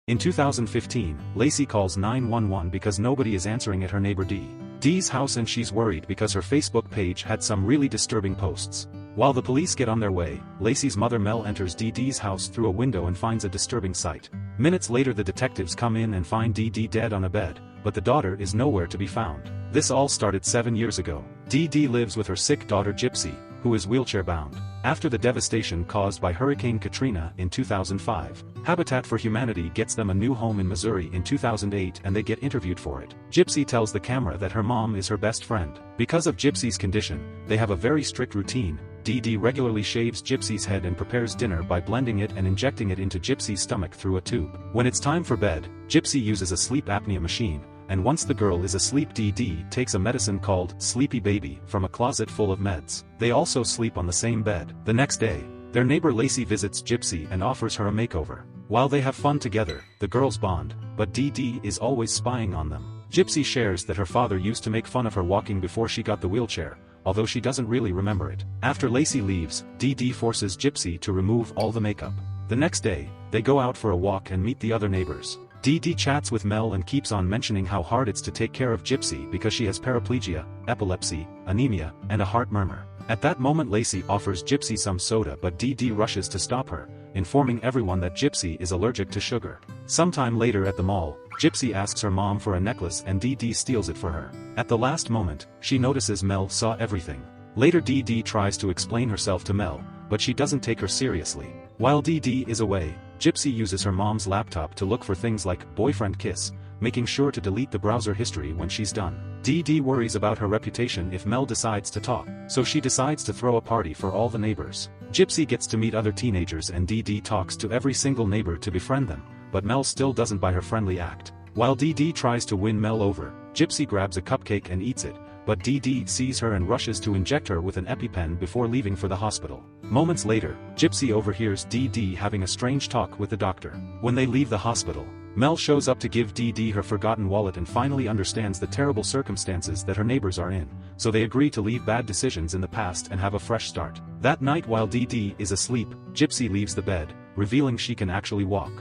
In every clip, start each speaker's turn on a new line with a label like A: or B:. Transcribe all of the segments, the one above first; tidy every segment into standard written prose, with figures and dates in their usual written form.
A: In 2015, Lacey calls 911 because nobody is answering at her neighbor Dee Dee's house, and she's worried because her Facebook page had some really disturbing posts. While the police get on their way, Lacey's mother Mel enters Dee Dee's house through a window and finds a disturbing sight. Minutes later, the detectives come in and find Dee Dee dead on a bed, but the daughter is nowhere to be found. This all started 7 years ago. Dee Dee lives with her sick daughter Gypsy, who is wheelchair-bound. After the devastation caused by Hurricane Katrina in 2005, Habitat for Humanity gets them a new home in Missouri in 2008, and they get interviewed for it. Gypsy tells the camera that her mom is her best friend. Because of Gypsy's condition, they have a very strict routine. Dee Dee regularly shaves Gypsy's head and prepares dinner by blending it and injecting it into Gypsy's stomach through a tube. When it's time for bed, Gypsy uses a sleep apnea machine, and once the girl is asleep, Dee Dee takes a medicine called Sleepy Baby from a closet full of meds. They also sleep on the same bed. The next day, their neighbor Lacey visits Gypsy and offers her a makeover. While they have fun together, the girls bond, but Dee Dee is always spying on them. Gypsy shares that her father used to make fun of her walking before she got the wheelchair, although she doesn't really remember it. After Lacey leaves, Dee Dee forces Gypsy to remove all the makeup. The next day, they go out for a walk and meet the other neighbors. Dee Dee chats with Mel and keeps on mentioning how hard it's to take care of Gypsy because she has paraplegia, epilepsy, anemia, and a heart murmur. At that moment, Lacey offers Gypsy some soda, but Dee Dee rushes to stop her, informing everyone that Gypsy is allergic to sugar. Sometime later at the mall, Gypsy asks her mom for a necklace and Dee Dee steals it for her. At the last moment, she notices Mel saw everything. Later, Dee Dee tries to explain herself to Mel, but she doesn't take her seriously. While Dee Dee is away, Gypsy uses her mom's laptop to look for things like boyfriend kiss, making sure to delete the browser history when she's done. Dee Dee worries about her reputation if Mel decides to talk, so she decides to throw a party for all the neighbors. Gypsy gets to meet other teenagers and Dee Dee talks to every single neighbor to befriend them, but Mel still doesn't buy her friendly act. While Dee Dee tries to win Mel over, Gypsy grabs a cupcake and eats it, but Dee Dee sees her and rushes to inject her with an EpiPen before leaving for the hospital. Moments later, Gypsy overhears Dee Dee having a strange talk with the doctor. When they leave the hospital, Mel shows up to give Dee Dee her forgotten wallet and finally understands the terrible circumstances that her neighbors are in, so they agree to leave bad decisions in the past and have a fresh start. That night, while Dee Dee is asleep, Gypsy leaves the bed, revealing she can actually walk.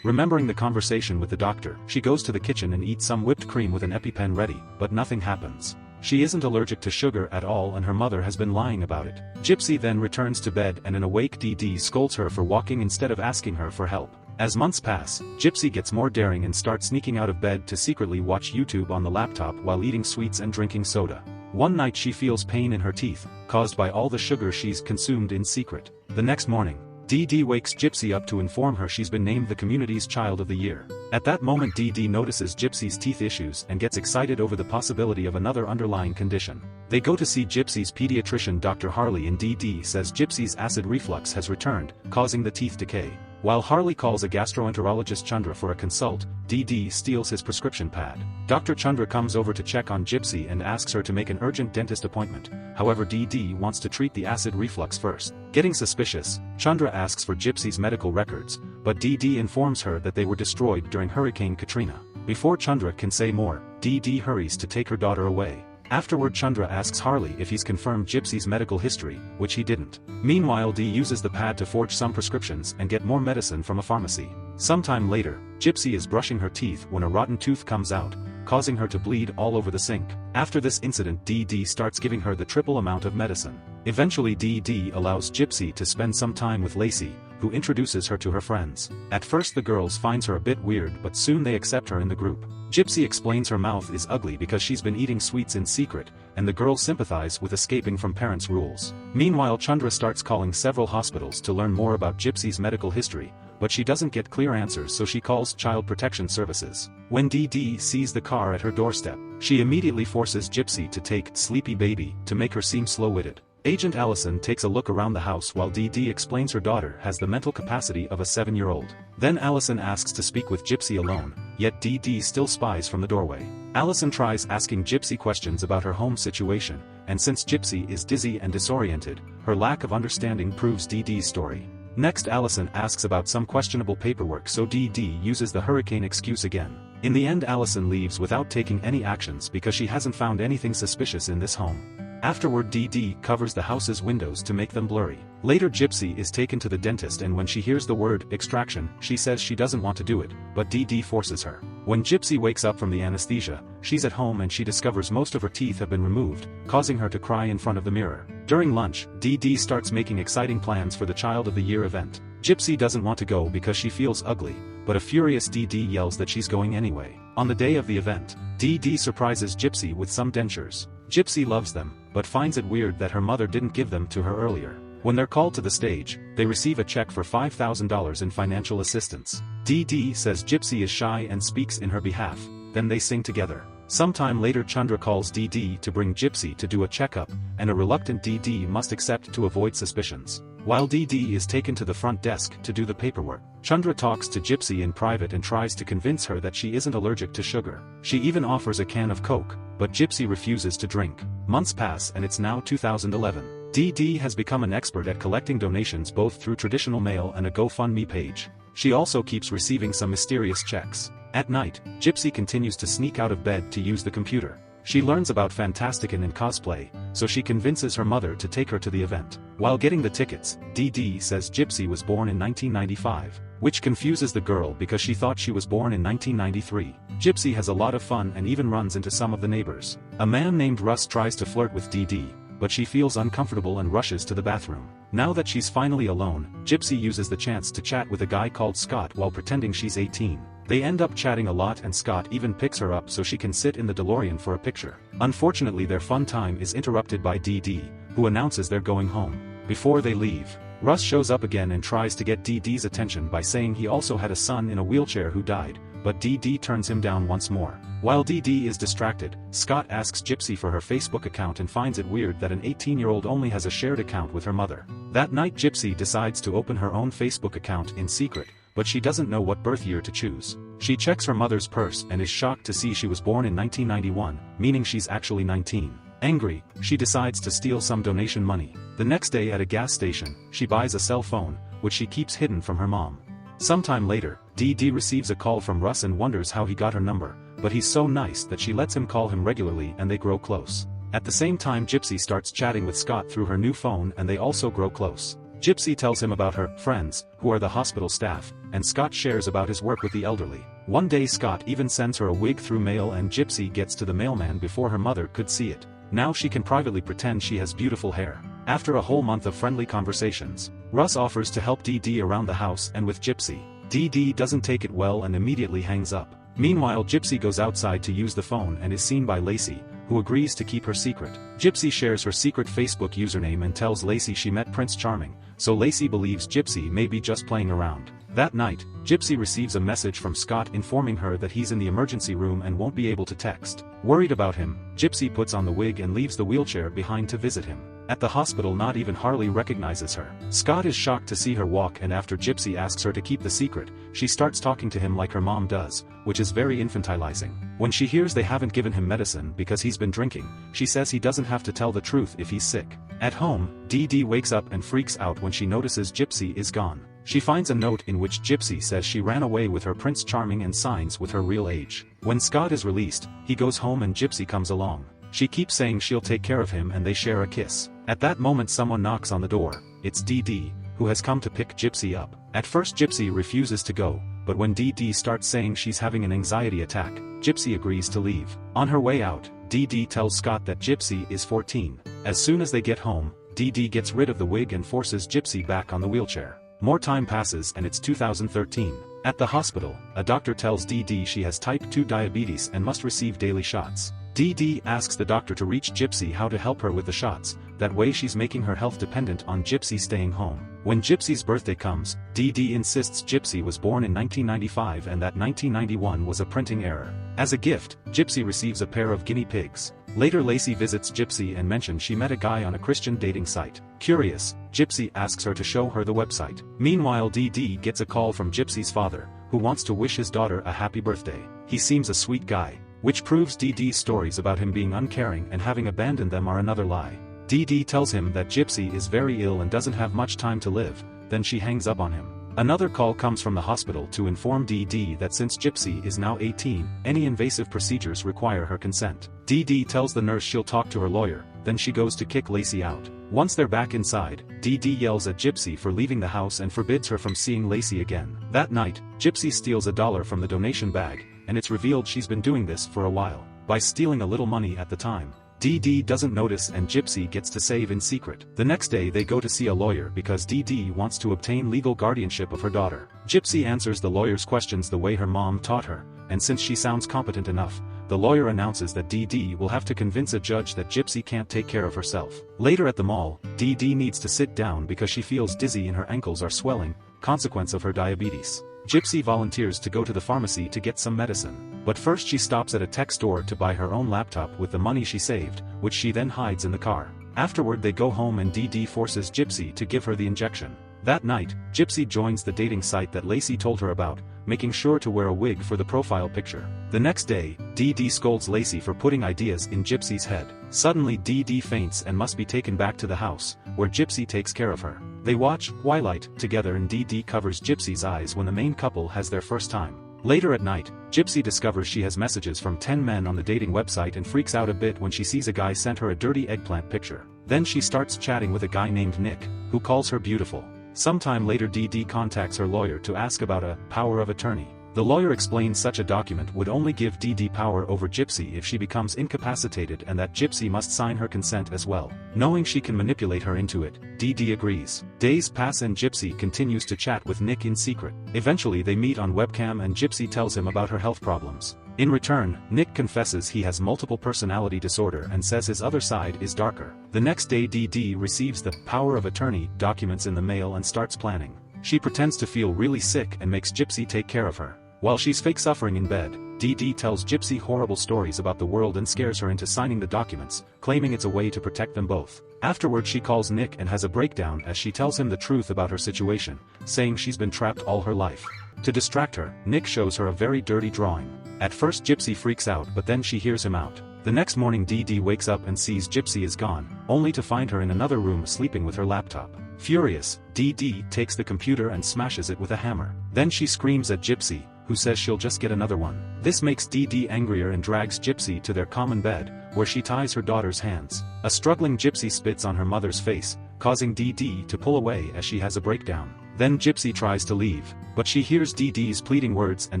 A: Remembering the conversation with the doctor, she goes to the kitchen and eats some whipped cream with an EpiPen ready, but nothing happens. She isn't allergic to sugar at all and her mother has been lying about it. Gypsy then returns to bed and an awake Dee Dee scolds her for walking instead of asking her for help. As months pass, Gypsy gets more daring and starts sneaking out of bed to secretly watch YouTube on the laptop while eating sweets and drinking soda. One night she feels pain in her teeth, caused by all the sugar she's consumed in secret. The next morning, Dee Dee wakes Gypsy up to inform her she's been named the community's Child of the Year. At that moment, Dee Dee notices Gypsy's teeth issues and gets excited over the possibility of another underlying condition. They go to see Gypsy's pediatrician Dr. Harley, and Dee Dee says Gypsy's acid reflux has returned, causing the teeth decay. While Harley calls a gastroenterologist Chandra for a consult, Dee Dee steals his prescription pad. Dr. Chandra comes over to check on Gypsy and asks her to make an urgent dentist appointment. However, Dee Dee wants to treat the acid reflux first. Getting suspicious, Chandra asks for Gypsy's medical records, but Dee Dee informs her that they were destroyed during Hurricane Katrina. Before Chandra can say more, Dee Dee hurries to take her daughter away. Afterward, Chandra asks Harley if he's confirmed Gypsy's medical history, which he didn't. Meanwhile, Dee uses the pad to forge some prescriptions and get more medicine from a pharmacy. Sometime later, Gypsy is brushing her teeth when a rotten tooth comes out, causing her to bleed all over the sink. After this incident, Dee Dee starts giving her the triple amount of medicine. Eventually, Dee Dee allows Gypsy to spend some time with Lacey, who introduces her to her friends. At first the girls finds her a bit weird, but soon they accept her in the group. Gypsy explains her mouth is ugly because she's been eating sweets in secret, and the girls sympathize with escaping from parents' rules. Meanwhile, Chandra starts calling several hospitals to learn more about Gypsy's medical history, but she doesn't get clear answers, so she calls Child Protection Services. When Dee Dee sees the car at her doorstep, she immediately forces Gypsy to take Sleepy Baby to make her seem slow-witted. Agent Allison takes a look around the house while Dee Dee explains her daughter has the mental capacity of a 7-year-old. Then Allison asks to speak with Gypsy alone, yet Dee Dee still spies from the doorway. Allison tries asking Gypsy questions about her home situation, and since Gypsy is dizzy and disoriented, her lack of understanding proves Dee Dee's story. Next, Allison asks about some questionable paperwork, so Dee Dee uses the hurricane excuse again. In the end, Allison leaves without taking any actions because she hasn't found anything suspicious in this home. Afterward, Dee Dee covers the house's windows to make them blurry. Later Gypsy is taken to the dentist, and when she hears the word extraction, she says she doesn't want to do it, but Dee Dee forces her. When Gypsy wakes up from the anesthesia, she's at home and she discovers most of her teeth have been removed, causing her to cry in front of the mirror. During lunch, Dee Dee starts making exciting plans for the Child of the Year event. Gypsy doesn't want to go because she feels ugly, but a furious Dee Dee yells that she's going anyway. On the day of the event, Dee Dee surprises Gypsy with some dentures. Gypsy loves them, but finds it weird that her mother didn't give them to her earlier. When they're called to the stage, they receive a check for $5,000 in financial assistance. Dee Dee says Gypsy is shy and speaks in her behalf, then they sing together. Sometime later Chandra calls Dee Dee to bring Gypsy to do a checkup, and a reluctant Dee Dee must accept to avoid suspicions. While Dee Dee is taken to the front desk to do the paperwork, Chandra talks to Gypsy in private and tries to convince her that she isn't allergic to sugar. She even offers a can of Coke, but Gypsy refuses to drink. Months pass and it's now 2011. Dee Dee has become an expert at collecting donations both through traditional mail and a GoFundMe page. She also keeps receiving some mysterious checks. At night, Gypsy continues to sneak out of bed to use the computer. She learns about Fantastican and cosplay, so she convinces her mother to take her to the event. While getting the tickets, Dee Dee says Gypsy was born in 1995, which confuses the girl because she thought she was born in 1993. Gypsy has a lot of fun and even runs into some of the neighbors. A man named Russ tries to flirt with Dee Dee, but she feels uncomfortable and rushes to the bathroom. Now that she's finally alone, Gypsy uses the chance to chat with a guy called Scott while pretending she's 18. They end up chatting a lot and Scott even picks her up so she can sit in the DeLorean for a picture. Unfortunately their fun time is interrupted by Dee Dee, who announces they're going home. Before they leave, Russ shows up again and tries to get Dee Dee's attention by saying he also had a son in a wheelchair who died, but Dee Dee turns him down once more. While Dee Dee is distracted, Scott asks Gypsy for her Facebook account and finds it weird that an 18-year-old only has a shared account with her mother. That night Gypsy decides to open her own Facebook account in secret, but she doesn't know what birth year to choose. She checks her mother's purse and is shocked to see she was born in 1991, meaning she's actually 19. Angry, she decides to steal some donation money. The next day at a gas station, she buys a cell phone, which she keeps hidden from her mom. Sometime later, Dee Dee receives a call from Russ and wonders how he got her number, but he's so nice that she lets him call him regularly and they grow close. At the same time Gypsy starts chatting with Scott through her new phone and they also grow close. Gypsy tells him about her friends, who are the hospital staff, and Scott shares about his work with the elderly. One day Scott even sends her a wig through mail and Gypsy gets to the mailman before her mother could see it. Now she can privately pretend she has beautiful hair. After a whole month of friendly conversations, Russ offers to help Dee Dee around the house and with Gypsy. Dee Dee doesn't take it well and immediately hangs up. Meanwhile Gypsy goes outside to use the phone and is seen by Lacey, who agrees to keep her secret. Gypsy shares her secret Facebook username and tells Lacey she met Prince Charming, so Lacey believes Gypsy may be just playing around. That night, Gypsy receives a message from Scott informing her that he's in the emergency room and won't be able to text. Worried about him, Gypsy puts on the wig and leaves the wheelchair behind to visit him. At the hospital not even Harley recognizes her. Scott is shocked to see her walk and after Gypsy asks her to keep the secret, she starts talking to him like her mom does, which is very infantilizing. When she hears they haven't given him medicine because he's been drinking, she says he doesn't have to tell the truth if he's sick. At home, Dee Dee wakes up and freaks out when she notices Gypsy is gone. She finds a note in which Gypsy says she ran away with her Prince Charming and signs with her real age. When Scott is released, he goes home and Gypsy comes along. She keeps saying she'll take care of him and they share a kiss. At that moment someone knocks on the door. It's Dee Dee, who has come to pick Gypsy up. At first Gypsy refuses to go, but when Dee Dee starts saying she's having an anxiety attack, Gypsy agrees to leave. On her way out, Dee Dee tells Scott that Gypsy is 14. As soon as they get home, Dee Dee gets rid of the wig and forces Gypsy back on the wheelchair. More time passes and it's 2013. At the hospital, a doctor tells Dee Dee she has type 2 diabetes and must receive daily shots. Dee Dee asks the doctor to reach Gypsy how to help her with the shots, that way she's making her health dependent on Gypsy staying home. When Gypsy's birthday comes, Dee Dee insists Gypsy was born in 1995 and that 1991 was a printing error. As a gift, Gypsy receives a pair of guinea pigs. Later Lacey visits Gypsy and mentions she met a guy on a Christian dating site. Curious, Gypsy asks her to show her the website. Meanwhile Dee Dee gets a call from Gypsy's father, who wants to wish his daughter a happy birthday. He seems a sweet guy, which proves Dee Dee's stories about him being uncaring and having abandoned them are another lie. Dee Dee tells him that Gypsy is very ill and doesn't have much time to live, then she hangs up on him. Another call comes from the hospital to inform Dee Dee that since Gypsy is now 18, any invasive procedures require her consent. Dee Dee tells the nurse she'll talk to her lawyer, then she goes to kick Lacey out. Once they're back inside, Dee Dee yells at Gypsy for leaving the house and forbids her from seeing Lacey again. That night, Gypsy steals $1 from the donation bag, and it's revealed she's been doing this for a while. By stealing a little money at the time, Dee Dee doesn't notice and Gypsy gets to save in secret. The next day they go to see a lawyer because Dee Dee wants to obtain legal guardianship of her daughter. Gypsy answers the lawyer's questions the way her mom taught her, and since she sounds competent enough, the lawyer announces that Dee Dee will have to convince a judge that Gypsy can't take care of herself. Later at the mall, Dee Dee needs to sit down because she feels dizzy and her ankles are swelling, consequence of her diabetes. Gypsy volunteers to go to the pharmacy to get some medicine. But first she stops at a tech store to buy her own laptop with the money she saved, which she then hides in the car. Afterward they go home and Dee Dee forces Gypsy to give her the injection. That night, Gypsy joins the dating site that Lacey told her about, making sure to wear a wig for the profile picture. The next day, Dee Dee scolds Lacey for putting ideas in Gypsy's head. Suddenly Dee Dee faints and must be taken back to the house, where Gypsy takes care of her. They watch Twilight together and Dee Dee covers Gypsy's eyes when the main couple has their first time. Later at night, Gypsy discovers she has messages from 10 men on the dating website and freaks out a bit when she sees a guy sent her a dirty eggplant picture. Then she starts chatting with a guy named Nick, who calls her beautiful. Sometime later Dee Dee contacts her lawyer to ask about a power of attorney. The lawyer explains such a document would only give Dee Dee power over Gypsy if she becomes incapacitated and that Gypsy must sign her consent as well. Knowing she can manipulate her into it, Dee Dee agrees. Days pass and Gypsy continues to chat with Nick in secret. Eventually they meet on webcam and Gypsy tells him about her health problems. In return, Nick confesses he has multiple personality disorder and says his other side is darker. The next day Dee Dee receives the power of attorney documents in the mail and starts planning. She pretends to feel really sick and makes Gypsy take care of her. While she's fake suffering in bed, Dee Dee tells Gypsy horrible stories about the world and scares her into signing the documents, claiming it's a way to protect them both. Afterward she calls Nick and has a breakdown as she tells him the truth about her situation, saying she's been trapped all her life. To distract her, Nick shows her a very dirty drawing. At first Gypsy freaks out but then she hears him out. The next morning Dee Dee wakes up and sees Gypsy is gone, only to find her in another room sleeping with her laptop. Furious, Dee Dee takes the computer and smashes it with a hammer. Then she screams at Gypsy, who says she'll just get another one. This makes Dee Dee angrier and drags Gypsy to their common bed, where she ties her daughter's hands. A struggling Gypsy spits on her mother's face, causing Dee Dee to pull away as she has a breakdown. Then Gypsy tries to leave, but she hears Dee Dee's pleading words and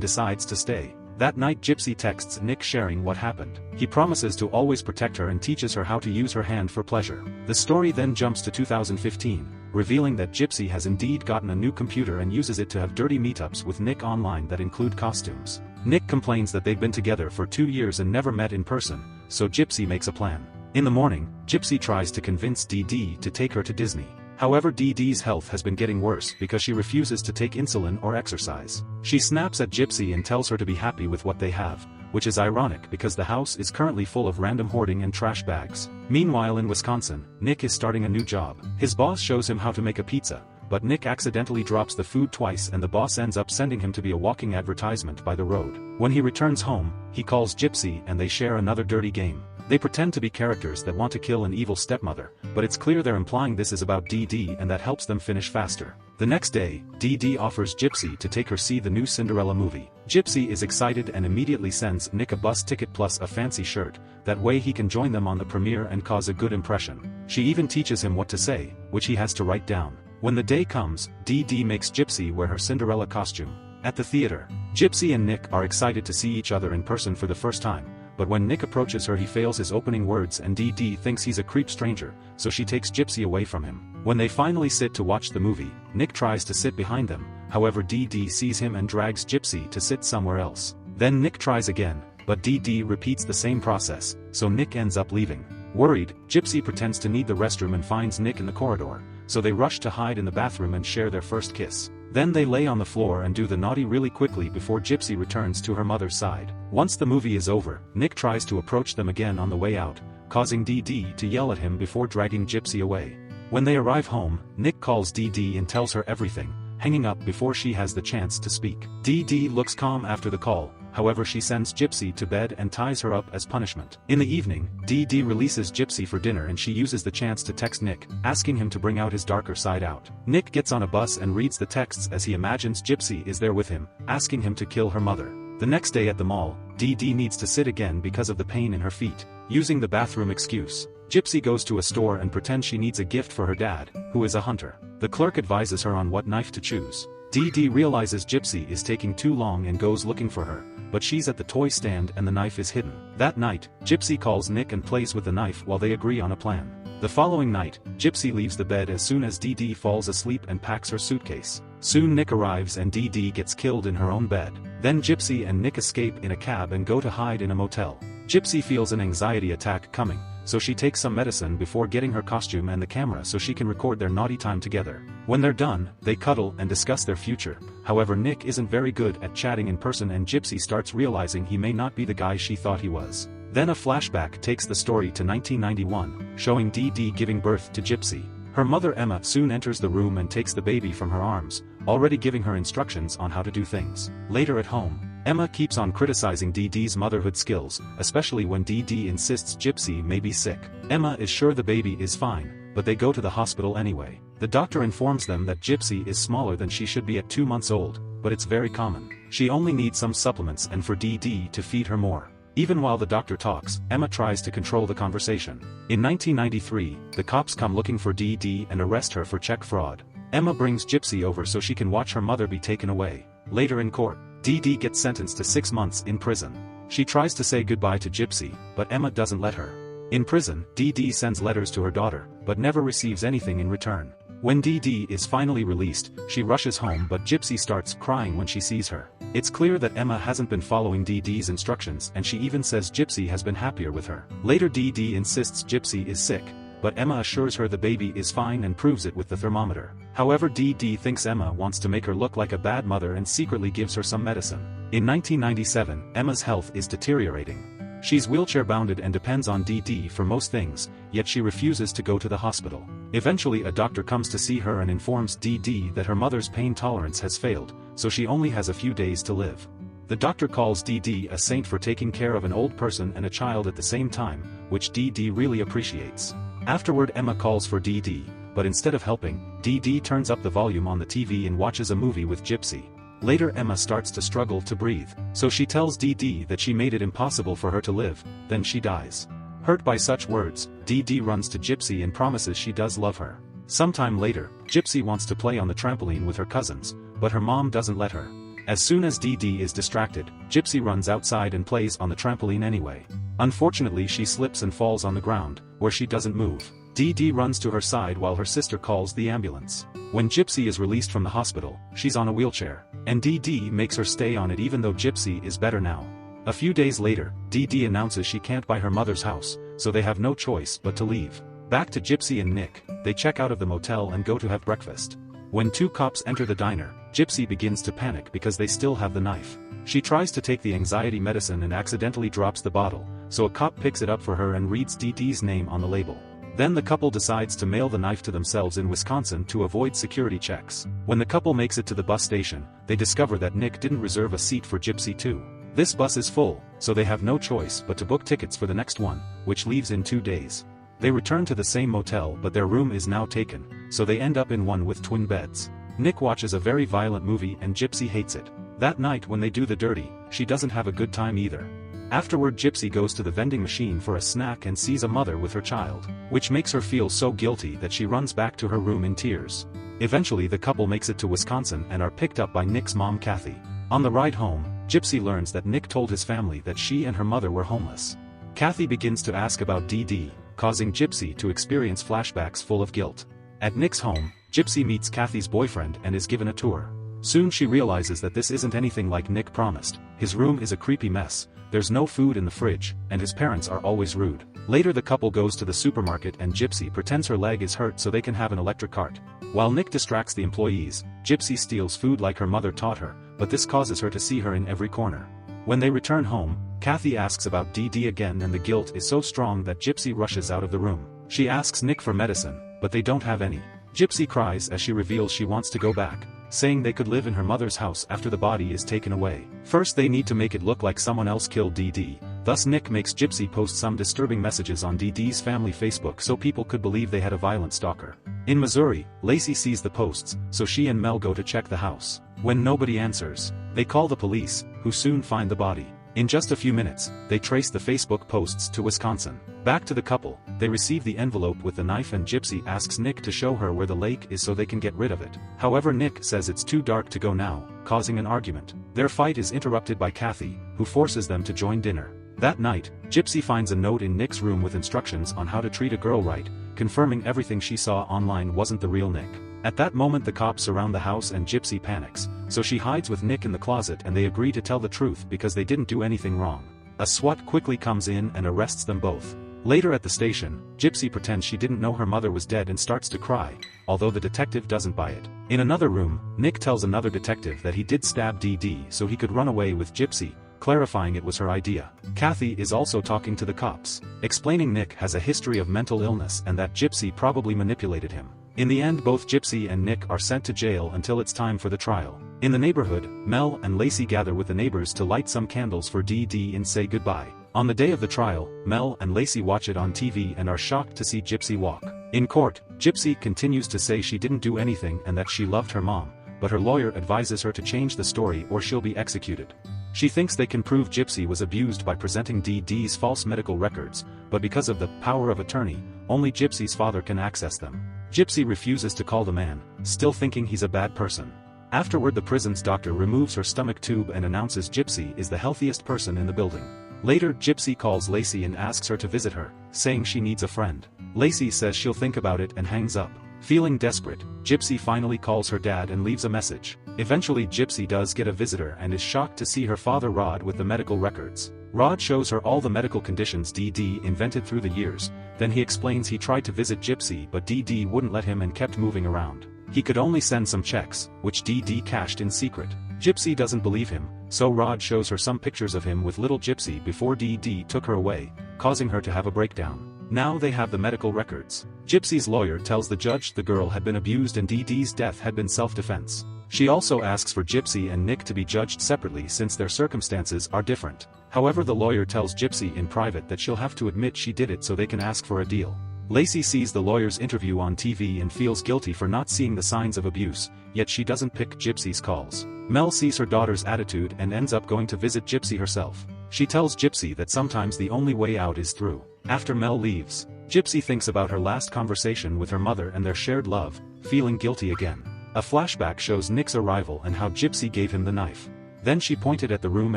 A: decides to stay. That night Gypsy texts Nick sharing what happened. He promises to always protect her and teaches her how to use her hand for pleasure. The story then jumps to 2015, revealing that Gypsy has indeed gotten a new computer and uses it to have dirty meetups with Nick online that include costumes. Nick complains that they've been together for 2 years and never met in person, so Gypsy makes a plan. In the morning, Gypsy tries to convince Dee Dee to take her to Disney. However, Dee Dee's health has been getting worse because she refuses to take insulin or exercise. She snaps at Gypsy and tells her to be happy with what they have, which is ironic because the house is currently full of random hoarding and trash bags. Meanwhile in Wisconsin, Nick is starting a new job. His boss shows him how to make a pizza, but Nick accidentally drops the food twice and the boss ends up sending him to be a walking advertisement by the road. When he returns home, he calls Gypsy and they share another dirty game. They pretend to be characters that want to kill an evil stepmother, but it's clear they're implying this is about Dee Dee and that helps them finish faster. The next day, Dee Dee offers Gypsy to take her see the new Cinderella movie. Gypsy is excited and immediately sends Nick a bus ticket plus a fancy shirt, that way he can join them on the premiere and cause a good impression. She even teaches him what to say, which he has to write down. When the day comes, Dee Dee makes Gypsy wear her Cinderella costume. At the theater, Gypsy and Nick are excited to see each other in person for the first time. But when Nick approaches her he fails his opening words and Dee Dee thinks he's a creep stranger, so she takes Gypsy away from him. When they finally sit to watch the movie, Nick tries to sit behind them, however Dee Dee sees him and drags Gypsy to sit somewhere else. Then Nick tries again, but Dee Dee repeats the same process, so Nick ends up leaving. Worried, Gypsy pretends to need the restroom and finds Nick in the corridor, so they rush to hide in the bathroom and share their first kiss. Then they lay on the floor and do the naughty really quickly before Gypsy returns to her mother's side. Once the movie is over, Nick tries to approach them again on the way out, causing Dee Dee to yell at him before dragging Gypsy away. When they arrive home, Nick calls Dee Dee and tells her everything, hanging up before she has the chance to speak. Dee Dee looks calm after the call, however she sends Gypsy to bed and ties her up as punishment. In the evening, Dee Dee releases Gypsy for dinner and she uses the chance to text Nick, asking him to bring out his darker side out. Nick gets on a bus and reads the texts as he imagines Gypsy is there with him, asking him to kill her mother. The next day at the mall, Dee Dee needs to sit again because of the pain in her feet, using the bathroom excuse. Gypsy goes to a store and pretends she needs a gift for her dad, who is a hunter. The clerk advises her on what knife to choose. Dee Dee realizes Gypsy is taking too long and goes looking for her, but she's at the toy stand and the knife is hidden. That night, Gypsy calls Nick and plays with the knife while they agree on a plan. The following night, Gypsy leaves the bed as soon as Dee Dee falls asleep and packs her suitcase. Soon Nick arrives and Dee Dee gets killed in her own bed. Then Gypsy and Nick escape in a cab and go to hide in a motel. Gypsy feels an anxiety attack coming, so she takes some medicine before getting her costume and the camera so she can record their naughty time together. When they're done, they cuddle and discuss their future. However, Nick isn't very good at chatting in person and Gypsy starts realizing he may not be the guy she thought he was. Then a flashback takes the story to 1991, showing Dee Dee giving birth to Gypsy. Her mother Emma soon enters the room and takes the baby from her arms, already giving her instructions on how to do things. Later at home, Emma keeps on criticizing Dee Dee's motherhood skills, especially when Dee Dee insists Gypsy may be sick. Emma is sure the baby is fine, but they go to the hospital anyway. The doctor informs them that Gypsy is smaller than she should be at 2 months old, but it's very common. She only needs some supplements and for Dee Dee to feed her more. Even while the doctor talks, Emma tries to control the conversation. In 1993, the cops come looking for Dee Dee and arrest her for check fraud. Emma brings Gypsy over so she can watch her mother be taken away. Later in court, Dee Dee gets sentenced to 6 months in prison. She tries to say goodbye to Gypsy, but Emma doesn't let her. In prison, Dee Dee sends letters to her daughter, but never receives anything in return. When Dee Dee is finally released, she rushes home but Gypsy starts crying when she sees her. It's clear that Emma hasn't been following Dee Dee's instructions and she even says Gypsy has been happier with her. Later Dee Dee insists Gypsy is sick, but Emma assures her the baby is fine and proves it with the thermometer. However, Dee Dee thinks Emma wants to make her look like a bad mother and secretly gives her some medicine. In 1997, Emma's health is deteriorating. She's wheelchair-bounded and depends on Dee Dee for most things, yet she refuses to go to the hospital. Eventually a doctor comes to see her and informs Dee Dee that her mother's pain tolerance has failed, so she only has a few days to live. The doctor calls Dee Dee a saint for taking care of an old person and a child at the same time, which Dee Dee really appreciates. Afterward Emma calls for Dee Dee, but instead of helping, Dee Dee turns up the volume on the TV and watches a movie with Gypsy. Later Emma starts to struggle to breathe, so she tells Dee Dee that she made it impossible for her to live, then she dies. Hurt by such words, Dee Dee runs to Gypsy and promises she does love her. Sometime later, Gypsy wants to play on the trampoline with her cousins, but her mom doesn't let her. As soon as Dee Dee is distracted, Gypsy runs outside and plays on the trampoline anyway. Unfortunately she slips and falls on the ground, where she doesn't move. Dee Dee runs to her side while her sister calls the ambulance. When Gypsy is released from the hospital, she's on a wheelchair, and Dee Dee makes her stay on it even though Gypsy is better now. A few days later, Dee Dee announces she can't buy her mother's house, so they have no choice but to leave. Back to Gypsy and Nick, they check out of the motel and go to have breakfast. When 2 cops enter the diner, Gypsy begins to panic because they still have the knife. She tries to take the anxiety medicine and accidentally drops the bottle, so a cop picks it up for her and reads Dee Dee's name on the label. Then the couple decides to mail the knife to themselves in Wisconsin to avoid security checks. When the couple makes it to the bus station, they discover that Nick didn't reserve a seat for Gypsy too. This bus is full, so they have no choice but to book tickets for the next one, which leaves in 2 days. They return to the same motel but their room is now taken, so they end up in one with twin beds. Nick watches a very violent movie and Gypsy hates it. That night when they do the dirty, she doesn't have a good time either. Afterward Gypsy goes to the vending machine for a snack and sees a mother with her child, which makes her feel so guilty that she runs back to her room in tears. Eventually the couple makes it to Wisconsin and are picked up by Nick's mom Kathy. On the ride home, Gypsy learns that Nick told his family that she and her mother were homeless. Kathy begins to ask about Dee Dee, causing Gypsy to experience flashbacks full of guilt. At Nick's home, Gypsy meets Kathy's boyfriend and is given a tour. Soon she realizes that this isn't anything like Nick promised. His room is a creepy mess, there's no food in the fridge, and his parents are always rude. Later the couple goes to the supermarket and Gypsy pretends her leg is hurt so they can have an electric cart. While Nick distracts the employees, Gypsy steals food like her mother taught her, but this causes her to see her in every corner. When they return home, Kathy asks about Dee Dee again and the guilt is so strong that Gypsy rushes out of the room. She asks Nick for medicine, but they don't have any. Gypsy cries as she reveals she wants to go back, saying they could live in her mother's house after the body is taken away. First they need to make it look like someone else killed Dee Dee, thus Nick makes Gypsy post some disturbing messages on Dee Dee's family Facebook so people could believe they had a violent stalker. In Missouri, Lacey sees the posts, so she and Mel go to check the house. When nobody answers, they call the police, who soon find the body. In just a few minutes, they trace the Facebook posts to Wisconsin. Back to the couple, they receive the envelope with the knife and Gypsy asks Nick to show her where the lake is so they can get rid of it. However, Nick says it's too dark to go now, causing an argument. Their fight is interrupted by Kathy, who forces them to join dinner. That night, Gypsy finds a note in Nick's room with instructions on how to treat a girl right, confirming everything she saw online wasn't the real Nick. At that moment the cops surround the house and Gypsy panics, so she hides with Nick in the closet and they agree to tell the truth because they didn't do anything wrong. A SWAT quickly comes in and arrests them both. Later at the station, Gypsy pretends she didn't know her mother was dead and starts to cry, although the detective doesn't buy it. In another room, Nick tells another detective that he did stab Dee Dee so he could run away with Gypsy, clarifying it was her idea. Kathy is also talking to the cops, explaining Nick has a history of mental illness and that Gypsy probably manipulated him. In the end, both Gypsy and Nick are sent to jail until it's time for the trial. In the neighborhood, Mel and Lacey gather with the neighbors to light some candles for Dee Dee and say goodbye. On the day of the trial, Mel and Lacey watch it on TV and are shocked to see Gypsy walk. In court, Gypsy continues to say she didn't do anything and that she loved her mom, but her lawyer advises her to change the story or she'll be executed. She thinks they can prove Gypsy was abused by presenting Dee Dee's false medical records, but because of the power of attorney, only Gypsy's father can access them. Gypsy refuses to call the man, still thinking he's a bad person. Afterward, the prison's doctor removes her stomach tube and announces Gypsy is the healthiest person in the building. Later, Gypsy calls Lacey and asks her to visit her, saying she needs a friend. Lacey says she'll think about it and hangs up. Feeling desperate, Gypsy finally calls her dad and leaves a message. Eventually, Gypsy does get a visitor and is shocked to see her father Rod with the medical records. Rod shows her all the medical conditions Dee Dee invented through the years, then he explains he tried to visit Gypsy but Dee Dee wouldn't let him and kept moving around. He could only send some checks, which Dee Dee cashed in secret. Gypsy doesn't believe him, so Rod shows her some pictures of him with little Gypsy before Dee Dee took her away, causing her to have a breakdown. Now they have the medical records. Gypsy's lawyer tells the judge the girl had been abused and Dee Dee's death had been self-defense. She also asks for Gypsy and Nick to be judged separately since their circumstances are different. However, the lawyer tells Gypsy in private that she'll have to admit she did it so they can ask for a deal. Lacey sees the lawyer's interview on TV and feels guilty for not seeing the signs of abuse, yet she doesn't pick Gypsy's calls. Mel sees her daughter's attitude and ends up going to visit Gypsy herself. She tells Gypsy that sometimes the only way out is through. After Mel leaves, Gypsy thinks about her last conversation with her mother and their shared love, feeling guilty again. A flashback shows Nick's arrival and how Gypsy gave him the knife. Then she pointed at the room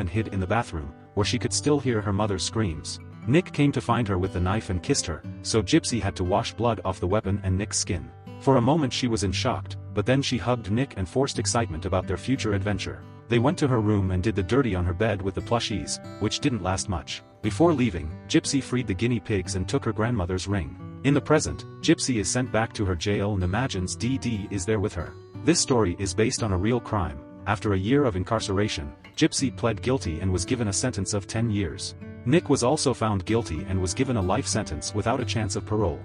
A: and hid in the bathroom, where she could still hear her mother's screams. Nick came to find her with the knife and kissed her, so Gypsy had to wash blood off the weapon and Nick's skin. For a moment she was in shock, but then she hugged Nick and forced excitement about their future adventure. They went to her room and did the dirty on her bed with the plushies, which didn't last much. Before leaving, Gypsy freed the guinea pigs and took her grandmother's ring. In the present, Gypsy is sent back to her jail and imagines Dee Dee is there with her. This story is based on a real crime. After a year of incarceration, Gypsy pled guilty and was given a sentence of 10 years. Nick was also found guilty and was given a life sentence without a chance of parole.